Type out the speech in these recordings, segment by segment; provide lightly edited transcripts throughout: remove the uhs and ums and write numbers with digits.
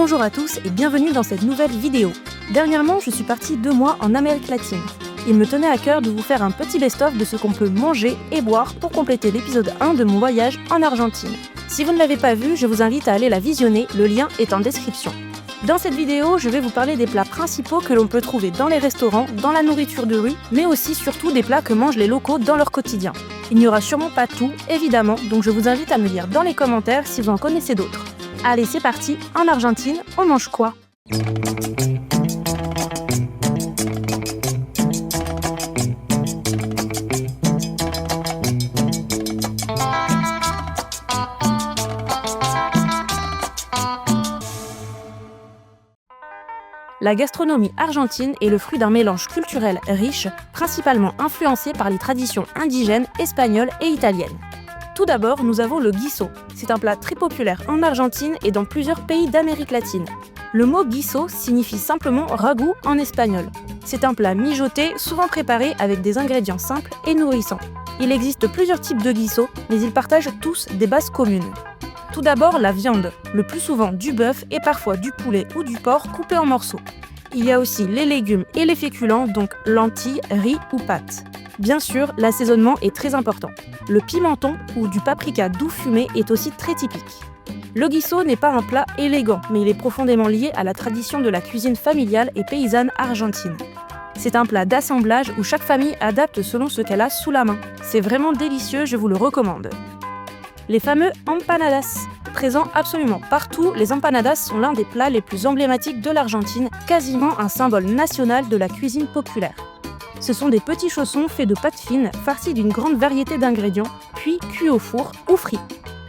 Bonjour à tous et bienvenue dans cette nouvelle vidéo. Dernièrement, je suis partie 2 mois en Amérique latine. Il me tenait à cœur de vous faire un petit best-of de ce qu'on peut manger et boire pour compléter l'épisode 1 de mon voyage en Argentine. Si vous ne l'avez pas vu, je vous invite à aller la visionner, le lien est en description. Dans cette vidéo, je vais vous parler des plats principaux que l'on peut trouver dans les restaurants, dans la nourriture de rue, mais aussi surtout des plats que mangent les locaux dans leur quotidien. Il n'y aura sûrement pas tout, évidemment, donc je vous invite à me dire dans les commentaires si vous en connaissez d'autres. Allez, c'est parti, en Argentine, on mange quoi ? La gastronomie argentine est le fruit d'un mélange culturel riche, principalement influencé par les traditions indigènes, espagnoles et italiennes. Tout d'abord, nous avons le guiso. C'est un plat très populaire en Argentine et dans plusieurs pays d'Amérique latine. Le mot guiso signifie simplement ragoût en espagnol. C'est un plat mijoté, souvent préparé avec des ingrédients simples et nourrissants. Il existe plusieurs types de guiso, mais ils partagent tous des bases communes. Tout d'abord, la viande, le plus souvent du bœuf et parfois du poulet ou du porc coupé en morceaux. Il y a aussi les légumes et les féculents, donc lentilles, riz ou pâtes. Bien sûr, l'assaisonnement est très important. Le pimenton ou du paprika doux fumé est aussi très typique. Le guiso n'est pas un plat élégant, mais il est profondément lié à la tradition de la cuisine familiale et paysanne argentine. C'est un plat d'assemblage où chaque famille adapte selon ce qu'elle a sous la main. C'est vraiment délicieux, je vous le recommande. Les fameux empanadas. Présents absolument partout, les empanadas sont l'un des plats les plus emblématiques de l'Argentine, quasiment un symbole national de la cuisine populaire. Ce sont des petits chaussons faits de pâte fine, farcis d'une grande variété d'ingrédients, puis cuits au four ou frits.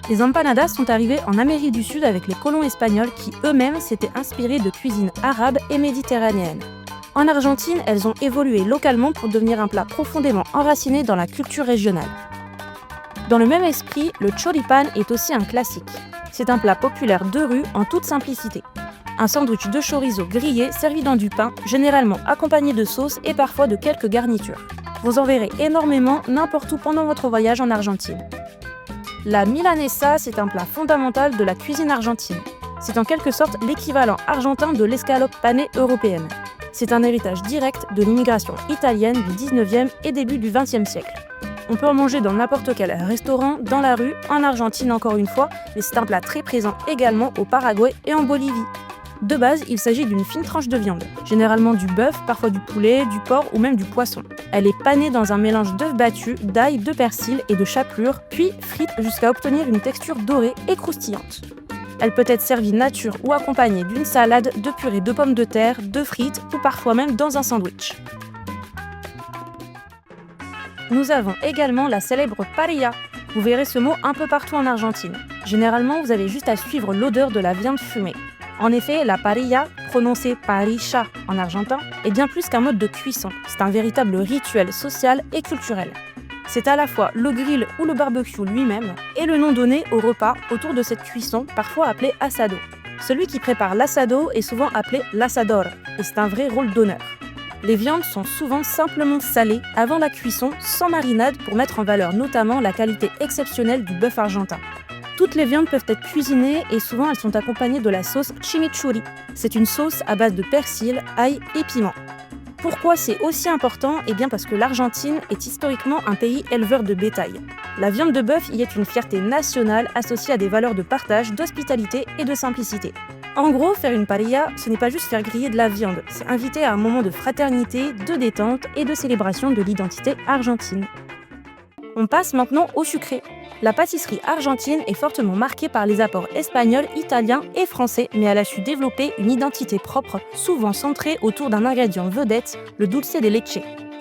Les empanadas sont arrivés en Amérique du Sud avec les colons espagnols qui eux-mêmes s'étaient inspirés de cuisine arabe et méditerranéenne. En Argentine, elles ont évolué localement pour devenir un plat profondément enraciné dans la culture régionale. Dans le même esprit, le choripán est aussi un classique. C'est un plat populaire de rue en toute simplicité. Un sandwich de chorizo grillé servi dans du pain, généralement accompagné de sauce et parfois de quelques garnitures. Vous en verrez énormément n'importe où pendant votre voyage en Argentine. La milanesa, c'est un plat fondamental de la cuisine argentine. C'est en quelque sorte l'équivalent argentin de l'escalope panée européenne. C'est un héritage direct de l'immigration italienne du 19e et début du 20e siècle. On peut en manger dans n'importe quel restaurant, dans la rue, en Argentine encore une fois, mais c'est un plat très présent également au Paraguay et en Bolivie. De base, il s'agit d'une fine tranche de viande, généralement du bœuf, parfois du poulet, du porc ou même du poisson. Elle est panée dans un mélange d'œufs battus, d'ail, de persil et de chapelure, puis frite jusqu'à obtenir une texture dorée et croustillante. Elle peut être servie nature ou accompagnée d'une salade, de purée de pommes de terre, de frites ou parfois même dans un sandwich. Nous avons également la célèbre parrilla. Vous verrez ce mot un peu partout en Argentine. Généralement, vous avez juste à suivre l'odeur de la viande fumée. En effet, la parrilla, prononcée parrilla en argentin, est bien plus qu'un mode de cuisson. C'est un véritable rituel social et culturel. C'est à la fois le grill ou le barbecue lui-même et le nom donné au repas autour de cette cuisson, parfois appelé asado. Celui qui prépare l'assado est souvent appelé l'asador, et c'est un vrai rôle d'honneur. Les viandes sont souvent simplement salées avant la cuisson, sans marinade pour mettre en valeur notamment la qualité exceptionnelle du bœuf argentin. Toutes les viandes peuvent être cuisinées et souvent elles sont accompagnées de la sauce chimichurri. C'est une sauce à base de persil, ail et piment. Pourquoi c'est aussi important ? Eh bien parce que l'Argentine est historiquement un pays éleveur de bétail. La viande de bœuf y est une fierté nationale associée à des valeurs de partage, d'hospitalité et de simplicité. En gros, faire une parrilla, ce n'est pas juste faire griller de la viande, c'est inviter à un moment de fraternité, de détente et de célébration de l'identité argentine. On passe maintenant au sucré. La pâtisserie argentine est fortement marquée par les apports espagnols, italiens et français, mais elle a su développer une identité propre, souvent centrée autour d'un ingrédient vedette, le dulce de leche.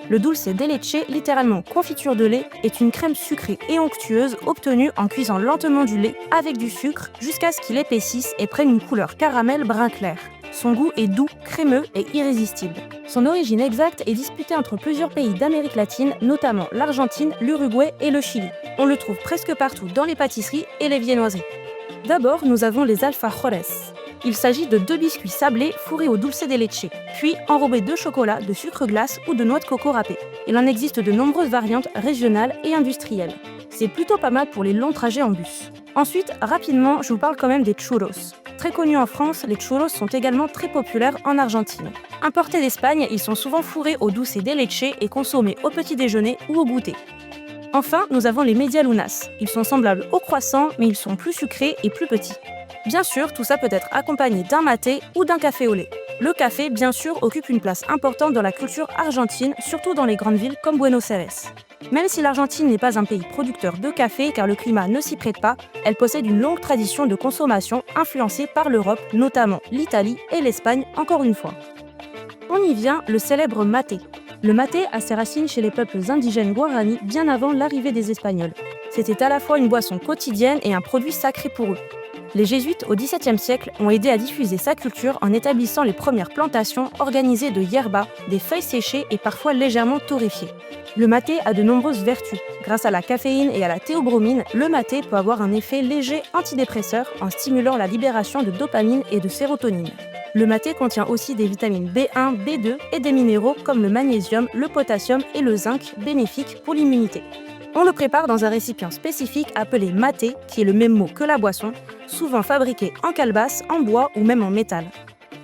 Le dulce de leche, littéralement confiture de lait, est une crème sucrée et onctueuse obtenue en cuisant lentement du lait avec du sucre jusqu'à ce qu'il épaississe et prenne une couleur caramel brun clair. Son goût est doux, crémeux et irrésistible. Son origine exacte est disputée entre plusieurs pays d'Amérique latine, notamment l'Argentine, l'Uruguay et le Chili. On le trouve presque partout dans les pâtisseries et les viennoiseries. D'abord, nous avons les alfajores. Il s'agit de 2 biscuits sablés fourrés au dulce de leche, puis enrobés de chocolat, de sucre glace ou de noix de coco râpée. Il en existe de nombreuses variantes régionales et industrielles. C'est plutôt pas mal pour les longs trajets en bus. Ensuite, rapidement, je vous parle quand même des churros. Très connus en France, les churros sont également très populaires en Argentine. Importés d'Espagne, ils sont souvent fourrés au dulce de leche et consommés au petit déjeuner ou au goûter. Enfin, nous avons les medialunas. Ils sont semblables aux croissants, mais ils sont plus sucrés et plus petits. Bien sûr, tout ça peut être accompagné d'un maté ou d'un café au lait. Le café, bien sûr, occupe une place importante dans la culture argentine, surtout dans les grandes villes comme Buenos Aires. Même si l'Argentine n'est pas un pays producteur de café car le climat ne s'y prête pas, elle possède une longue tradition de consommation influencée par l'Europe, notamment l'Italie et l'Espagne encore une fois. On y vient, le célèbre maté. Le maté a ses racines chez les peuples indigènes Guarani bien avant l'arrivée des Espagnols. C'était à la fois une boisson quotidienne et un produit sacré pour eux. Les jésuites au XVIIe siècle ont aidé à diffuser sa culture en établissant les premières plantations organisées de yerba, des feuilles séchées et parfois légèrement torréfiées. Le maté a de nombreuses vertus. Grâce à la caféine et à la théobromine, le maté peut avoir un effet léger antidépresseur en stimulant la libération de dopamine et de sérotonine. Le maté contient aussi des vitamines B1, B2 et des minéraux comme le magnésium, le potassium et le zinc, bénéfiques pour l'immunité. On le prépare dans un récipient spécifique appelé maté, qui est le même mot que la boisson, souvent fabriqué en calebasse, en bois ou même en métal.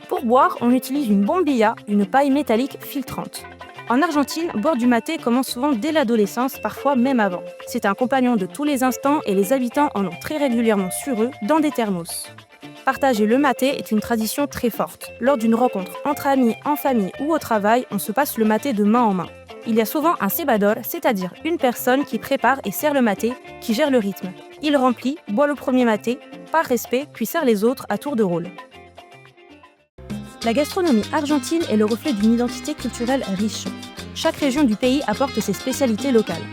Pour boire, on utilise une bombilla, une paille métallique filtrante. En Argentine, boire du maté commence souvent dès l'adolescence, parfois même avant. C'est un compagnon de tous les instants et les habitants en ont très régulièrement sur eux, dans des thermos. Partager le maté est une tradition très forte. Lors d'une rencontre entre amis, en famille ou au travail, on se passe le maté de main en main. Il y a souvent un cebador, c'est-à-dire une personne qui prépare et sert le maté, qui gère le rythme. Il remplit, boit le premier maté, par respect, puis sert les autres à tour de rôle. La gastronomie argentine est le reflet d'une identité culturelle riche. Chaque région du pays apporte ses spécialités locales.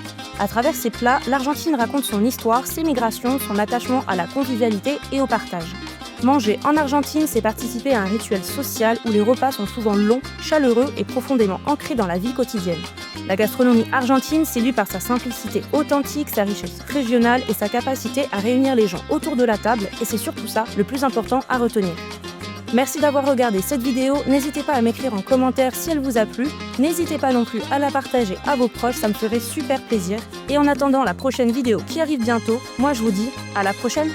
À travers ses plats, l'Argentine raconte son histoire, ses migrations, son attachement à la convivialité et au partage. Manger en Argentine, c'est participer à un rituel social où les repas sont souvent longs, chaleureux et profondément ancrés dans la vie quotidienne. La gastronomie argentine séduit par sa simplicité authentique, sa richesse régionale et sa capacité à réunir les gens autour de la table, et c'est surtout ça le plus important à retenir. Merci d'avoir regardé cette vidéo, n'hésitez pas à m'écrire en commentaire si elle vous a plu, n'hésitez pas non plus à la partager à vos proches, ça me ferait super plaisir. Et en attendant la prochaine vidéo qui arrive bientôt, moi je vous dis à la prochaine.